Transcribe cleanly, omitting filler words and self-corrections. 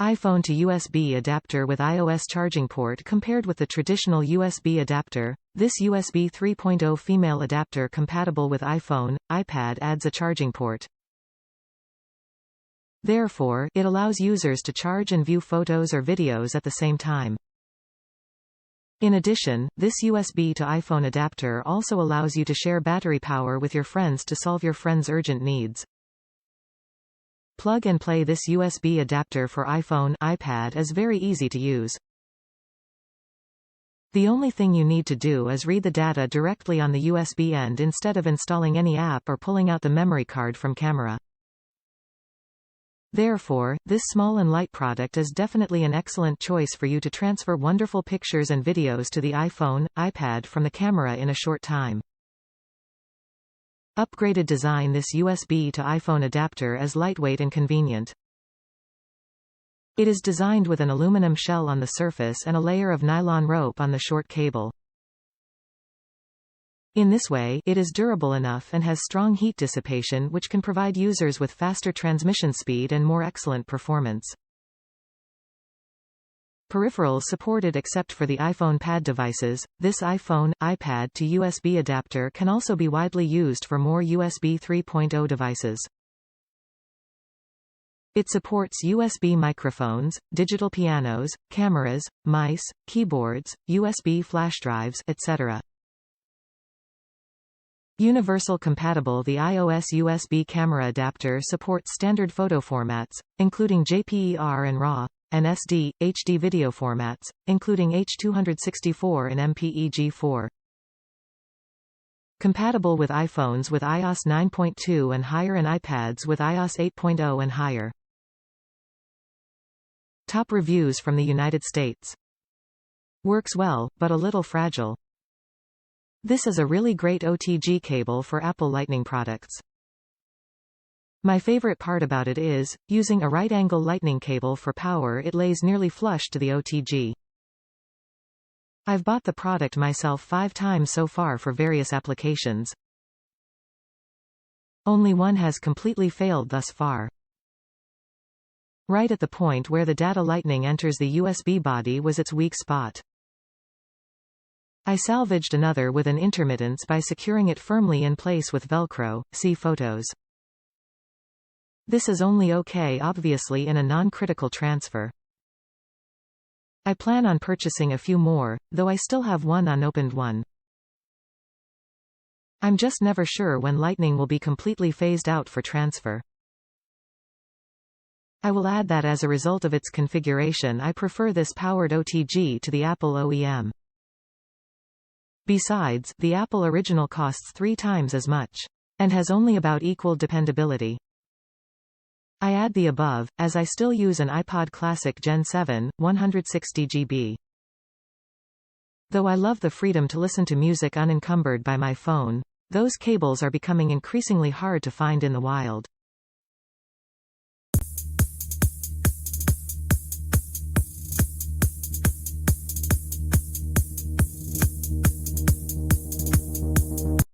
iPhone to USB adapter with iOS charging port. Compared with the traditional USB adapter, this USB 3.0 female adapter compatible with iPhone, iPad adds a charging port. Therefore, it allows users to charge and view photos or videos at the same time. In addition, this USB to iPhone adapter also allows you to share battery power with your friends to solve your friends' urgent needs. Plug and play. This USB adapter for iPhone, iPad is very easy to use. The only thing you need to do is read the data directly on the USB end instead of installing any app or pulling out the memory card from camera. Therefore, this small and light product is definitely an excellent choice for you to transfer wonderful pictures and videos to the iPhone, iPad from the camera in a short time. Upgraded design. This USB to iPhone adapter is lightweight and convenient. It is designed with an aluminum shell on the surface and a layer of nylon rope on the short cable. In this way, it is durable enough and has strong heat dissipation, which can provide users with faster transmission speed and more excellent performance. Peripherals supported. Except for the iPhone pad devices, this iPhone, iPad to USB adapter can also be widely used for more USB 3.0 devices. It supports USB microphones, digital pianos, cameras, mice, keyboards, USB flash drives, etc. Universal compatible. The iOS USB Camera Adapter supports standard photo formats, including JPEG and RAW, and SD, HD video formats, including H.264 and MPEG-4. Compatible with iPhones with iOS 9.2 and higher and iPads with iOS 8.0 and higher. Top reviews from the United States. Works well, but a little fragile. This is a really great OTG cable for Apple Lightning products. My favorite part about it is, using a right-angle Lightning cable for power, it lays nearly flush to the OTG. I've bought the product myself 5 times so far for various applications. Only one has completely failed thus far. Right at the point where the data Lightning enters the USB body was its weak spot. I salvaged another with an intermittence by securing it firmly in place with Velcro. See photos. This is only okay obviously in a non-critical transfer. I plan on purchasing a few more, though I still have one unopened one. I'm just never sure when Lightning will be completely phased out for transfer. I will add that as a result of its configuration I prefer this powered OTG to the Apple OEM. Besides, the Apple original costs 3 times as much, and has only about equal dependability. I add the above, as I still use an iPod Classic Gen 7, 160 GB. Though I love the freedom to listen to music unencumbered by my phone, those cables are becoming increasingly hard to find in the wild.